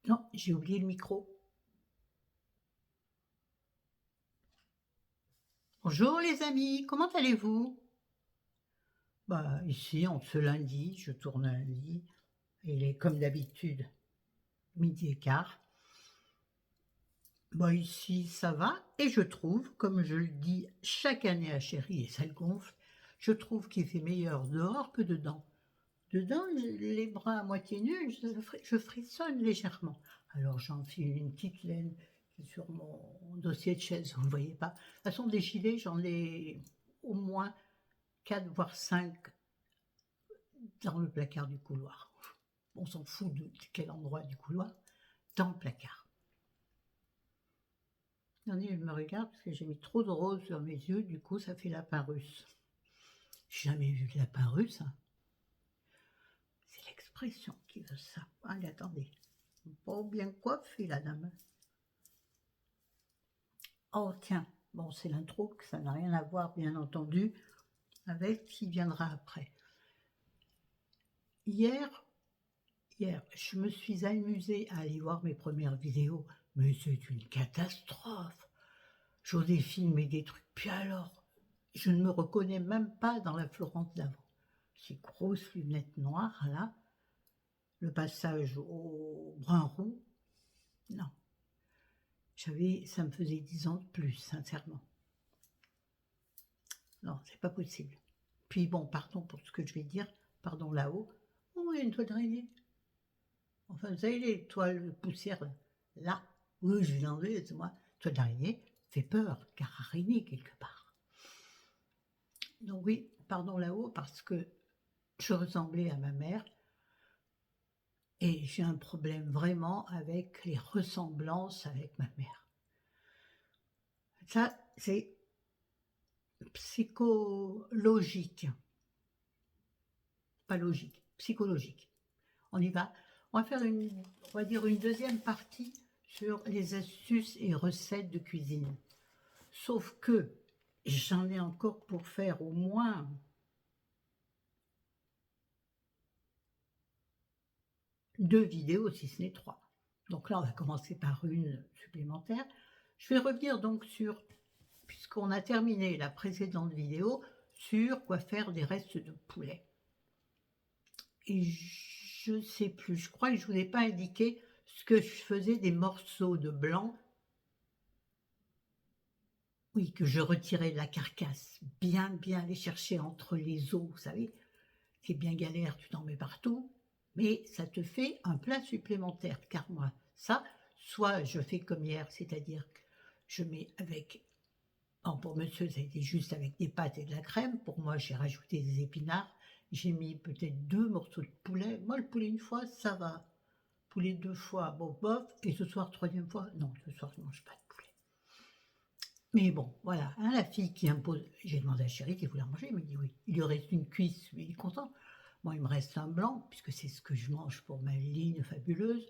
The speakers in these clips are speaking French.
Non, j'ai oublié le micro. Bonjour les amis, comment allez-vous? Bah ici, en ce lundi, je tourne lundi, il est comme d'habitude, 12h15. Bah ici, ça va, et je trouve, comme je le dis chaque année à Chérie, et ça le gonfle, je trouve qu'il fait meilleur dehors que dedans. Dedans, les bras à moitié nus, je frissonne légèrement. Alors j'enfile une petite laine qui est sur mon dossier de chaise, vous ne voyez pas. De toute façon, des gilets, j'en ai au moins 4 voire 5 dans le placard du couloir. On s'en fout de quel endroit du couloir, dans le placard. Attendez, je me regarde parce que j'ai mis trop de rose sur mes yeux, du coup ça fait lapin russe. J'ai jamais vu de lapin russe, hein. C'est l'expression qui veut ça. Allez, attendez. Pas bien coiffée la dame. Oh tiens, bon c'est l'intro, que ça n'a rien à voir bien entendu avec ce qui viendra après. Hier, je me suis amusée à aller voir mes premières vidéos, mais c'est une catastrophe. J'osais filmer des trucs, puis alors, je ne me reconnais même pas dans la Florence d'avant. Ces grosses lunettes noires là, le passage au brun roux, non. Ça me faisait 10 ans de plus, sincèrement. Non, c'est pas possible. Puis bon, pardon pour ce que je vais dire, pardon là-haut. Oh, il y a une toile d'araignée. Enfin, vous savez, les toiles de poussière, là, oui, je vais l'enlever, c'est moi. Toile d'araignée fait peur, car araignée quelque part. Donc oui, pardon là-haut, parce que je ressemblais à ma mère, et j'ai un problème vraiment avec les ressemblances avec ma mère. Ça, c'est psychologique. Pas logique, psychologique. On y va. On va faire on va dire une deuxième partie sur les astuces et recettes de cuisine. Sauf que j'en ai encore pour faire au moins 2 vidéos, si ce n'est 3. Donc là, on va commencer par une supplémentaire. Je vais revenir donc sur, puisqu'on a terminé la précédente vidéo, sur quoi faire des restes de poulet. Et je ne sais plus, je crois que je ne vous ai pas indiqué ce que je faisais des morceaux de blanc. Oui, que je retirais de la carcasse, bien les chercher entre les os, vous savez, c'est bien galère, tu t'en mets partout, mais ça te fait un plat supplémentaire, car moi, ça, soit je fais comme hier, c'est-à-dire que je mets avec, pour monsieur, ça a été juste avec des pâtes et de la crème, pour moi, j'ai rajouté des épinards, j'ai mis peut-être 2 morceaux de poulet, moi, le poulet une fois, ça va, poulet 2 fois, bon, bof, et ce soir, 3e fois, non, ce soir, je ne mange pas de poulet. Mais bon, voilà, hein, la fille qui impose, j'ai demandé à Chérie qui voulait en manger, il m'a dit oui, il lui reste une cuisse, il est content. Moi, il me reste un blanc, puisque c'est ce que je mange pour ma ligne fabuleuse.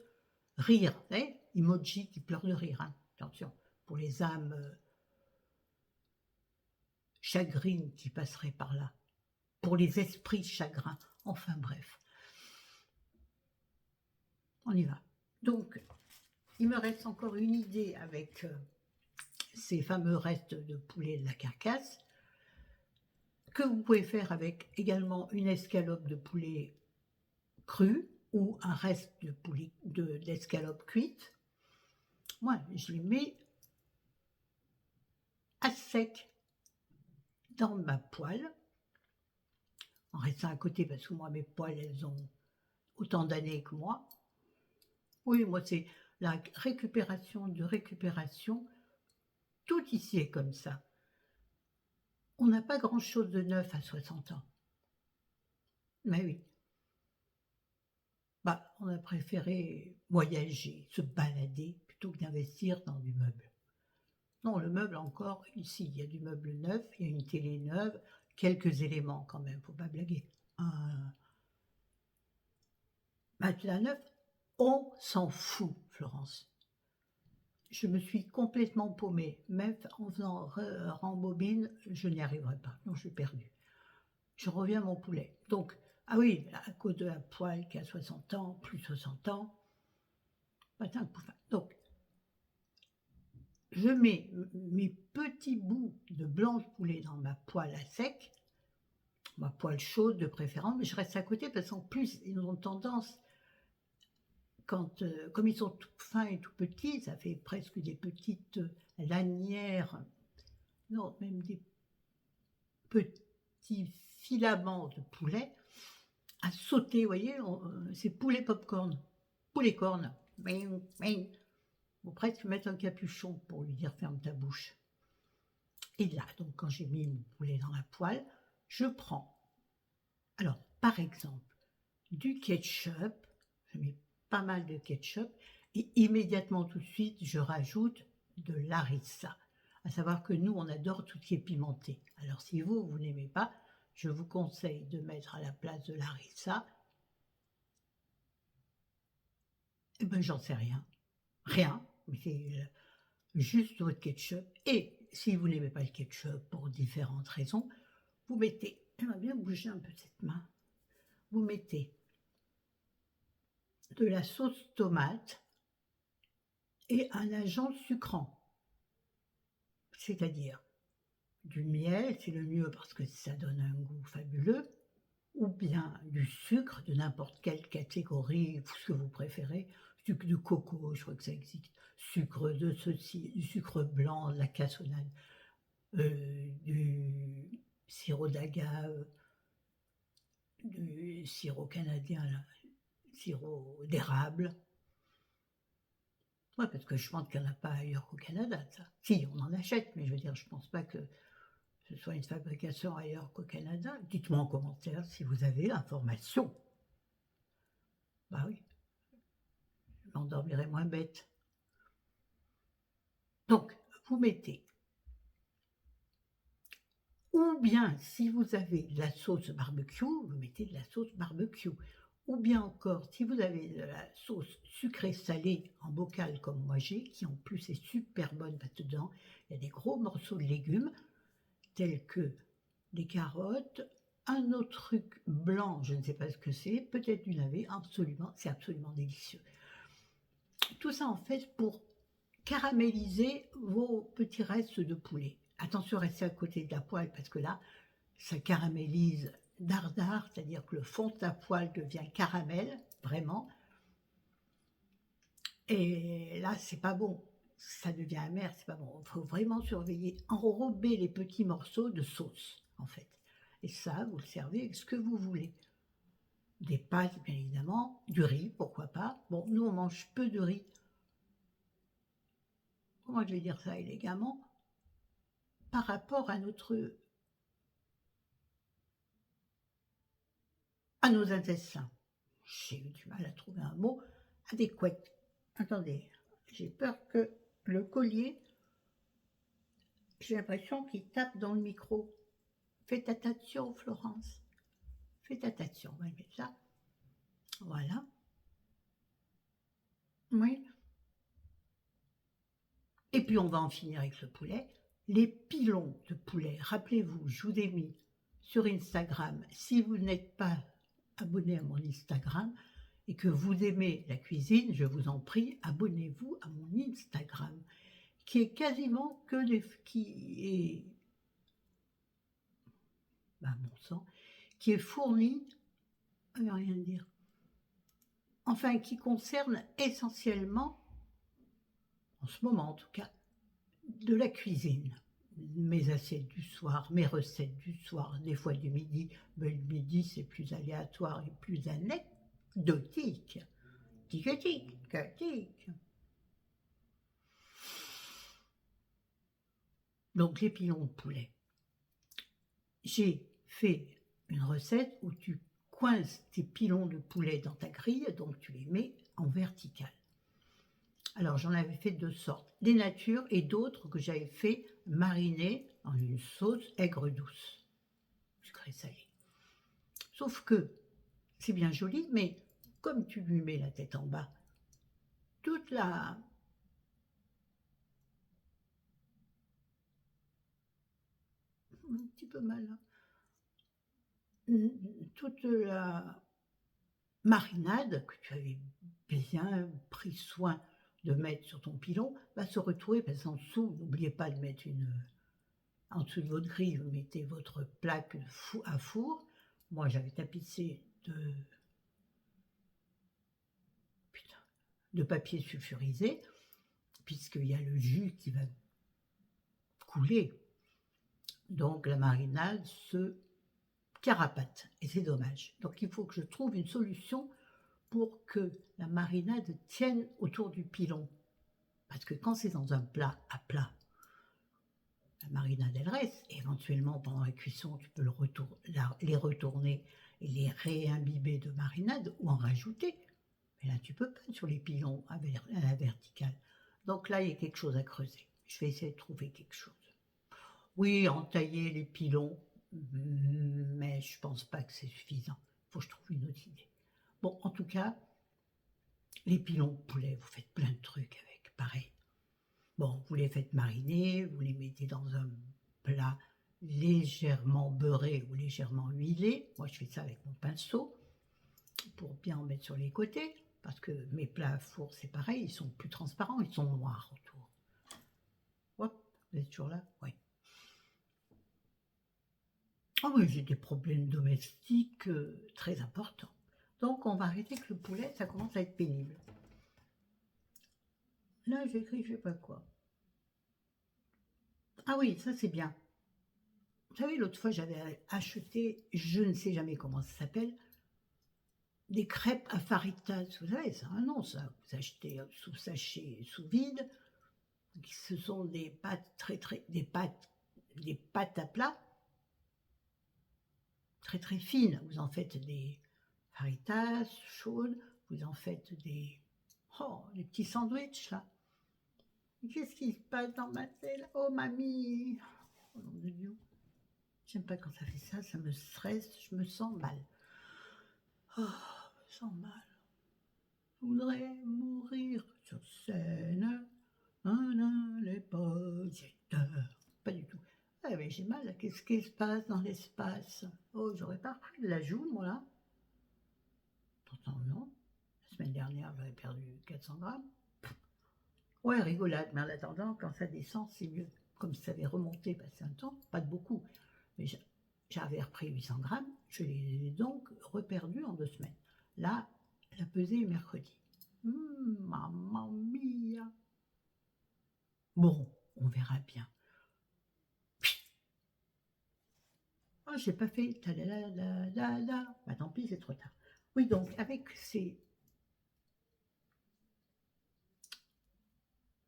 Rire, vous savez, emoji qui pleure de rire, hein. Attention, pour les âmes chagrines qui passeraient par là, pour les esprits chagrins, enfin bref. On y va. Donc, il me reste encore une idée avec ces fameux restes de poulet de la carcasse, que vous pouvez faire avec également une escalope de poulet crue ou un reste de poulet d'escalope cuite. Moi, je les mets à sec dans ma poêle, en restant à côté parce que moi, mes poêles, elles ont autant d'années que moi. Oui, moi, c'est la récupération de récupération. Tout ici est comme ça. On n'a pas grand-chose de neuf à 60 ans. Mais oui. Bah, on a préféré voyager, se balader, plutôt que d'investir dans du meuble. Non, le meuble encore, ici, il y a du meuble neuf, il y a une télé neuve, quelques éléments quand même, faut pas blaguer. Un matelas neuf, on s'en fout, Florence. Je me suis complètement paumée, même en faisant rembobine, je n'y arriverai pas, non, je suis perdue. Je reviens à mon poulet. Donc, ah oui, à cause de la poêle qui a 60 ans, plus 60 ans, patin couffin. Donc, je mets mes petits bouts de blanc de poulet dans ma poêle à sec, ma poêle chaude de préférence, mais je reste à côté parce qu'en plus, ils ont tendance, quand, comme ils sont tout fins et tout petits, ça fait presque des petites lanières, non, même des petits filaments de poulet à sauter, vous voyez, c'est poulet popcorn, poulet corn. Faut presque mettre un capuchon pour lui dire ferme ta bouche. Et là, donc quand j'ai mis mon poulet dans la poêle, je prends, alors par exemple, du ketchup, je mets pas mal de ketchup, et immédiatement tout de suite, je rajoute de l'harissa. À savoir que nous, on adore tout ce qui est pimenté. Alors si vous, vous n'aimez pas, je vous conseille de mettre à la place de l'harissa, eh ben j'en sais rien, mais c'est juste votre ketchup. Et si vous n'aimez pas le ketchup pour différentes raisons, vous mettez, j'aimerais bien bouger un peu cette main, vous mettez de la sauce tomate et un agent sucrant, c'est-à-dire du miel, c'est le mieux parce que ça donne un goût fabuleux, ou bien du sucre de n'importe quelle catégorie, ce que vous préférez, sucre de coco, je crois que ça existe, sucre de ceci, du sucre blanc, de la cassonade, du sirop d'agave, du sirop canadien, là, sirop d'érable. Ouais, parce que je pense qu'il n'y en a pas ailleurs qu'au Canada, ça. Si, on en achète, mais je veux dire, je ne pense pas que ce soit une fabrication ailleurs qu'au Canada. Dites-moi en commentaire si vous avez l'information. Bah oui, je m'endormirai moins bête. Donc, vous mettez, ou bien si vous avez de la sauce barbecue, vous mettez de la sauce barbecue. Ou bien encore, si vous avez de la sauce sucrée salée en bocal comme moi j'ai, qui en plus est super bonne parce que dedans, il y a des gros morceaux de légumes, tels que des carottes, un autre truc blanc, je ne sais pas ce que c'est, peut-être du navet, absolument, c'est absolument délicieux. Tout ça en fait pour caraméliser vos petits restes de poulet. Attention, restez à côté de la poêle parce que là, ça caramélise dardard, c'est-à-dire que le fond de ta poêle devient caramel, vraiment. Et là, c'est pas bon. Ça devient amer, c'est pas bon. Il faut vraiment surveiller, enrober les petits morceaux de sauce, en fait. Et ça, vous le servez avec ce que vous voulez. Des pâtes, bien évidemment, du riz, pourquoi pas. Bon, nous, on mange peu de riz. Comment je vais dire ça élégamment? Par rapport à nos intestins. J'ai eu du mal à trouver un mot adéquat. Attendez, j'ai peur que le collier, j'ai l'impression qu'il tape dans le micro. Faites attention, Florence. Faites attention, on va mettre ça. Voilà. Oui. Et puis on va en finir avec le poulet. Les pilons de poulet, rappelez-vous, je vous ai mis sur Instagram. Si vous n'êtes pas abonné à mon Instagram et que vous aimez la cuisine, je vous en prie, abonnez-vous à mon Instagram, qui est quasiment que bon sang, qui est fourni, rien dire, enfin qui concerne essentiellement, en ce moment en tout cas, de la cuisine. Mes assiettes du soir, mes recettes du soir, des fois du midi, mais le midi c'est plus aléatoire et plus anecdotique. Tic. Donc les pilons de poulet. J'ai fait une recette où tu coinces tes pilons de poulet dans ta grille, donc tu les mets en vertical. Alors j'en avais fait deux sortes, des natures et d'autres que j'avais fait mariner dans une sauce aigre douce, sucrée salée. Sauf que c'est bien joli, mais comme tu lui mets la tête en bas, toute la... Un petit peu mal là. Toute la marinade que tu avais bien pris soin de mettre sur ton pilon va se retrouver, parce qu'en dessous, n'oubliez pas de mettre en dessous de votre grille, vous mettez votre plaque à four. Moi, j'avais tapissé de papier sulfurisé, puisqu'il y a le jus qui va couler. Donc la marinade se carapate, et c'est dommage. Donc il faut que je trouve une solution pour que la marinade tienne autour du pilon. Parce que quand c'est dans un plat à plat, la marinade elle reste. Éventuellement pendant la cuisson, tu peux les retourner et les réimbiber de marinade ou en rajouter. Mais là tu peux pas sur les pilons à la verticale. Donc là il y a quelque chose à creuser. Je vais essayer de trouver quelque chose. Oui, entailler les pilons, mais je pense pas que c'est suffisant. Il faut que je trouve une autre idée. Bon, en tout cas, les pilons de poulet, vous faites plein de trucs avec, pareil. Bon, vous les faites mariner, vous les mettez dans un plat légèrement beurré ou légèrement huilé. Moi, je fais ça avec mon pinceau pour bien en mettre sur les côtés, parce que mes plats à four, c'est pareil, ils sont plus transparents, ils sont noirs autour. Hop, vous êtes toujours là? Oui. Ah oui, j'ai des problèmes domestiques très importants. Donc, on va arrêter que le poulet, ça commence à être pénible. Là, j'écris je sais pas quoi. Ah oui, ça c'est bien. Vous savez, l'autre fois, j'avais acheté, je ne sais jamais comment ça s'appelle, des crêpes à faritas. Vous savez, ça a un nom, ça. Vous achetez sous sachet, sous vide. Ce sont des pâtes des pâtes à plat très très fines. Vous en faites des faritas chaudes, vous en faites des petits sandwichs là. Qu'est-ce qui se passe dans ma tête? Oh mamie! Oh nom de Dieu! J'aime pas quand ça fait ça, ça me stresse, je me sens mal. Oh, je me sens mal. Je voudrais mourir sur scène. Les positeurs. Pas du tout. Ah mais j'ai mal, qu'est-ce qui se passe dans l'espace? Oh, j'aurais pas pris de la joue, moi là. Pourtant non. La semaine dernière, j'avais perdu 400 grammes. Ouais, rigolade, mais en attendant, quand ça descend, c'est mieux. Comme ça avait remonté passé un temps, pas de beaucoup, mais j'avais repris 800 grammes, je les ai donc reperdus en 2 semaines. Là, la pesée est mercredi. Mamma mia! Bon, on verra bien. Oh, j'ai pas fait. Bah, tant pis, c'est trop tard. Oui, donc, avec ces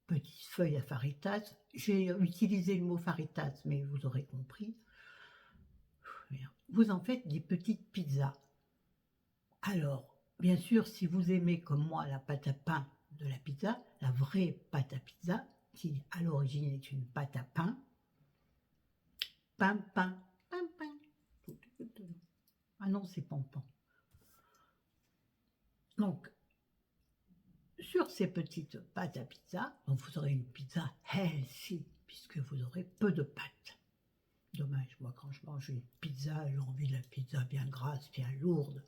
petites feuilles à faritas, j'ai utilisé le mot faritas, mais vous aurez compris. Vous en faites des petites pizzas. Alors, bien sûr, si vous aimez comme moi la pâte à pain de la pizza, la vraie pâte à pizza, qui à l'origine est une pâte à pain, pain. Ah non, c'est pan. Donc, sur ces petites pâtes à pizza, donc vous aurez une pizza healthy, puisque vous aurez peu de pâtes. Dommage, moi quand je mange une pizza, j'ai envie de la pizza bien grasse, bien lourde.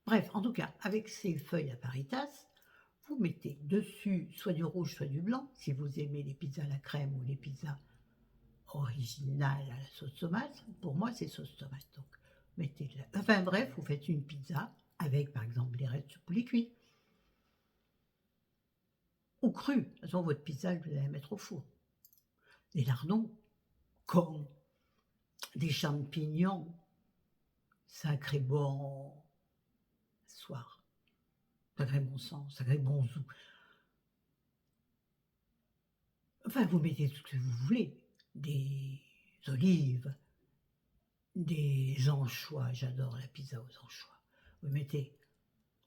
Bref, en tout cas, avec ces feuilles à faritas, vous mettez dessus soit du rouge, soit du blanc, si vous aimez les pizzas à la crème ou les pizzas originales à la sauce tomate. Pour moi, c'est sauce tomate. Donc, mettez enfin bref, vous faites une pizza avec, par exemple, les restes de poulet cuit. Ou cru. De toute façon, votre pizza, vous allez la mettre au four. Des lardons, con, des champignons, sacré bon soir, sacré bon sang, sacré bon zou. Enfin, vous mettez tout ce que vous voulez. Des olives, des anchois, j'adore la pizza aux anchois. Vous mettez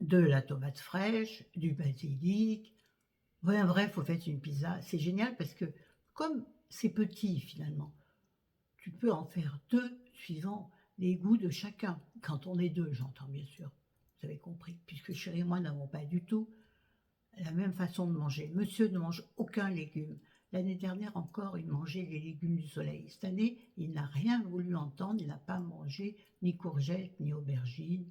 de la tomate fraîche, du basilic. Ouais, bref, vous faites une pizza. C'est génial parce que comme c'est petit finalement, tu peux en faire 2 suivant les goûts de chacun. Quand on est 2, j'entends bien sûr. Vous avez compris. Puisque chérie et moi n'avons pas du tout la même façon de manger. Monsieur ne mange aucun légume. L'année dernière encore, il mangeait les légumes du soleil. Cette année, il n'a rien voulu entendre. Il n'a pas mangé ni courgettes, ni aubergines.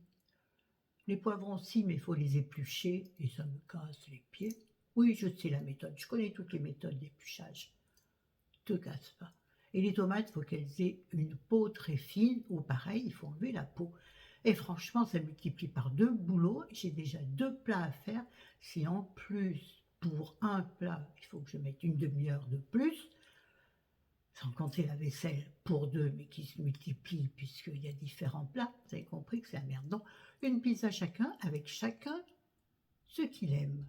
Les poivrons aussi, mais il faut les éplucher et ça me casse les pieds. Oui, je sais la méthode, je connais toutes les méthodes d'épluchage. Te casse pas. Et les tomates, il faut qu'elles aient une peau très fine, ou pareil, il faut enlever la peau. Et franchement, ça multiplie par 2 boulots. J'ai déjà 2 plats à faire. Si en plus, pour un plat, il faut que je mette une demi-heure de plus, sans compter la vaisselle pour 2, mais qui se multiplie puisqu'il y a différents plats, vous avez compris que c'est un merdon. Une pizza chacun, avec chacun ce qu'il aime.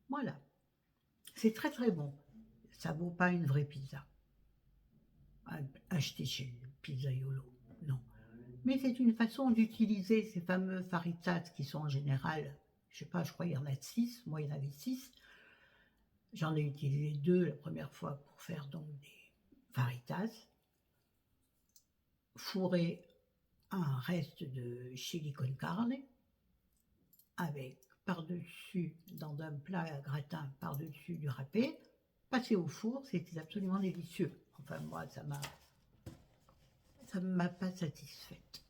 Voilà. C'est très très bon. Ça vaut pas une vraie pizza. Acheter chez Pizzaiolo, non. Mais c'est une façon d'utiliser ces fameux faritas qui sont en général, je sais pas, je crois qu'il y en a 6, moi il y en avait 6. J'en ai utilisé 2 la première fois pour faire donc des faritas. Fourrer un reste de chili con carne avec par-dessus, dans un plat à gratin, par-dessus du râpé, passer au four, c'était absolument délicieux. Enfin moi ça ne m'a pas satisfaite.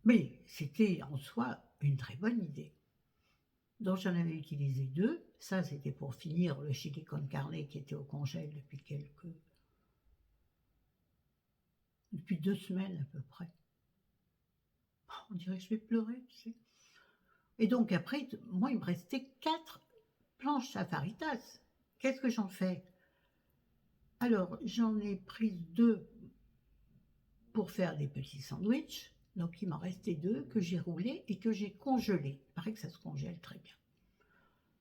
Mais c'était en soi une très bonne idée. Donc j'en avais utilisé 2. Ça, c'était pour finir le chili con carne qui était au congèle depuis 2 semaines à peu près. On dirait que je vais pleurer, tu sais. Et donc après, moi, il me restait 4 planches à faritas. Qu'est-ce que j'en fais? Alors, j'en ai pris 2 pour faire des petits sandwichs. Donc il m'en restait 2 que j'ai roulés et que j'ai congelés. Il paraît que ça se congèle très bien.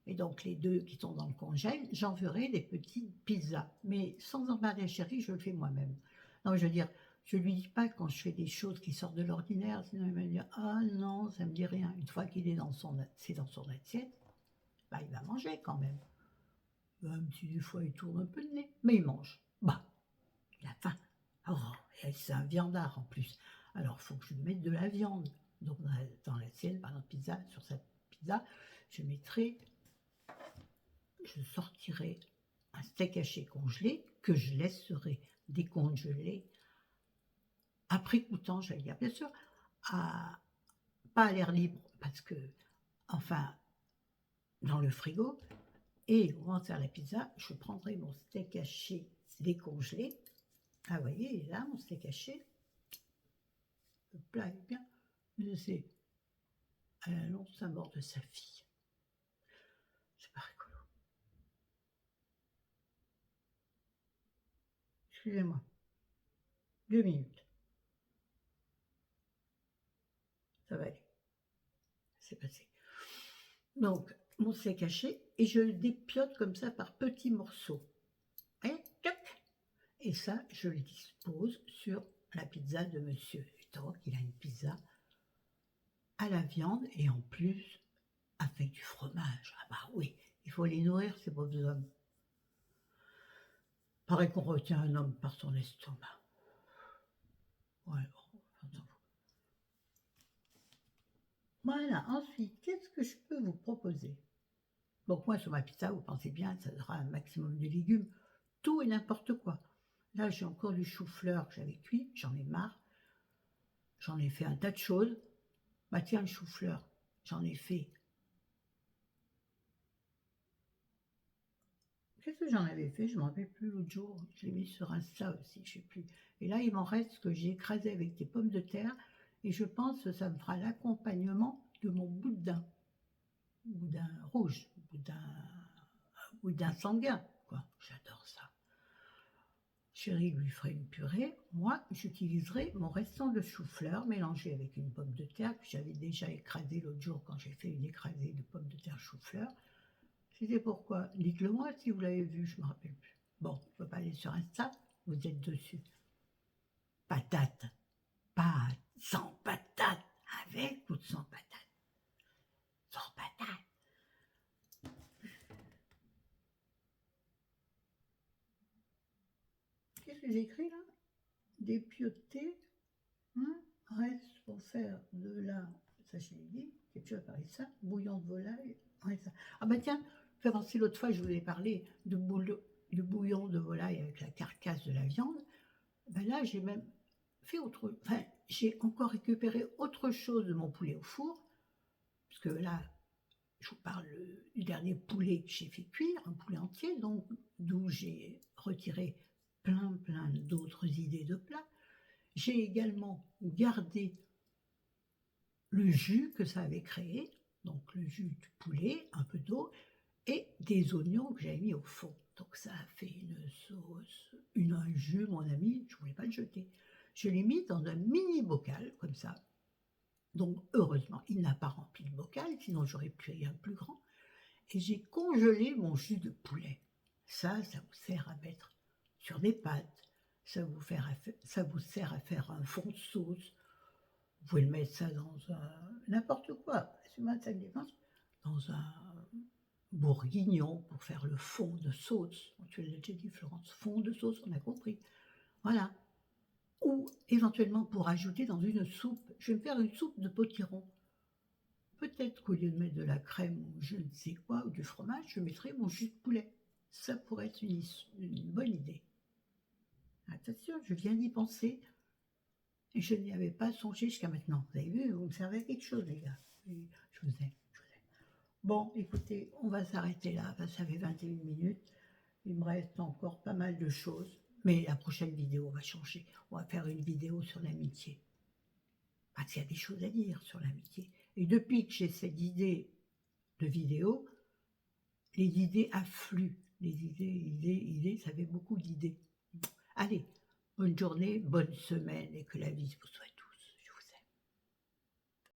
Et donc les 2 qui sont dans le congèle, j'en ferai des petites pizzas. Mais sans emballage chéri, je le fais moi-même. Non, je veux dire, je ne lui dis pas quand je fais des choses qui sortent de l'ordinaire, sinon il va me dire ah non, ça ne me dit rien. Une fois qu'il est dans son assiette, bah, il va manger quand même. Même si des fois il tourne un peu le nez, mais il mange. Bah, il a faim. Oh, et c'est un viandard en plus. Alors il faut que je lui mette de la viande. Donc dans la sienne, par exemple, pizza, sur sa pizza, je sortirai un steak haché congelé que je laisserai décongeler après coup de temps, j'allais dire, bien sûr, pas à l'air libre, parce que, enfin, dans le frigo. Et au moment de faire la pizza, je prendrai mon steak haché décongelé. Ah, vous voyez, il est là, mon steak haché. Le plat est bien. Je sais, à la longue, mort de sa fille. C'est pas rigolo. Excusez-moi. 2 minutes. Ça va aller. C'est passé. Donc, mon steak haché, et je le dépiote comme ça par petits morceaux. Et, toc, et ça, je le dispose sur la pizza de monsieur. Et donc, il a une pizza à la viande et en plus avec du fromage. Ah bah oui, il faut les nourrir, ces pauvres hommes. Pareil qu'on retient un homme par son estomac. Ouais, bon, voilà, ensuite, qu'est-ce que je peux vous proposer? Donc moi, sur ma pizza, vous pensez bien, ça sera un maximum de légumes, tout et n'importe quoi. Là, j'ai encore du chou-fleur que j'avais cuit, j'en ai marre. J'en ai fait un tas de choses. Bah tiens, le chou-fleur, j'en ai fait. Qu'est-ce que j'en avais fait? Je ne me rappelle plus l'autre jour. Je l'ai mis sur Insta aussi, je ne sais plus. Et là, il m'en reste ce que j'ai écrasé avec des pommes de terre. Et je pense que ça me fera l'accompagnement de mon boudin. Boudin rouge, boudin sanguin, quoi. J'adore ça. Chérie lui ferait une purée. Moi, j'utiliserai mon restant de chou-fleur mélangé avec une pomme de terre que j'avais déjà écrasée l'autre jour quand j'ai fait une écrasée de pommes de terre chou-fleur. C'était pourquoi? Dites-le moi si vous l'avez vu, je ne me rappelle plus. Bon, je ne peux pas aller sur Insta, vous êtes dessus. Patate, pas sans patate, avec ou sans patate? Sans patate. Qu'est-ce que j'ai écrit là? Dépioter, hein? Reste pour faire de la, ça je l'ai dit, ketchup avec ça, bouillon de volaille, avec ça. Ah bah tiens, fais penser l'autre fois, je vous ai parlé de bouillon de volaille avec la carcasse de la viande. Ben là, j'ai même fait enfin, j'ai encore récupéré autre chose de mon poulet au four, parce que là, je vous parle du dernier poulet que j'ai fait cuire, un poulet entier, donc d'où j'ai retiré plein d'autres idées de plats. J'ai également gardé le jus que ça avait créé, donc le jus du poulet, un peu d'eau et des oignons que j'avais mis au fond. Donc ça a fait une sauce, un jus, mon ami, je ne voulais pas le jeter. Je l'ai mis dans un mini bocal, comme ça. Donc heureusement, il n'a pas rempli le bocal, sinon j'aurais pris un plus grand. Et j'ai congelé mon jus de poulet. Ça vous sert à mettre sur des pâtes, ça vous sert à faire un fond de sauce. Vous pouvez le mettre ça dans n'importe quoi, dans un bourguignon pour faire le fond de sauce. Tu l'as déjà dit, Florence, fond de sauce, on a compris. Voilà. Ou éventuellement pour ajouter dans une soupe. Je vais me faire une soupe de potiron. Peut-être qu'au lieu de mettre de la crème ou je ne sais quoi, ou du fromage, je mettrai mon jus de poulet. Ça pourrait être une bonne idée. Attention, je viens d'y penser. Et je n'y avais pas songé jusqu'à maintenant. Vous avez vu, vous me servez à quelque chose, les gars. Et je vous aime. Bon, écoutez, on va s'arrêter là. Ça fait 21 minutes. Il me reste encore pas mal de choses. Mais la prochaine vidéo va changer. On va faire une vidéo sur l'amitié. Parce qu'il y a des choses à dire sur l'amitié. Et depuis que j'ai cette idée de vidéo, les idées affluent. Les idées, ça fait beaucoup d'idées. Allez, bonne journée, bonne semaine et que la vie vous souhaite.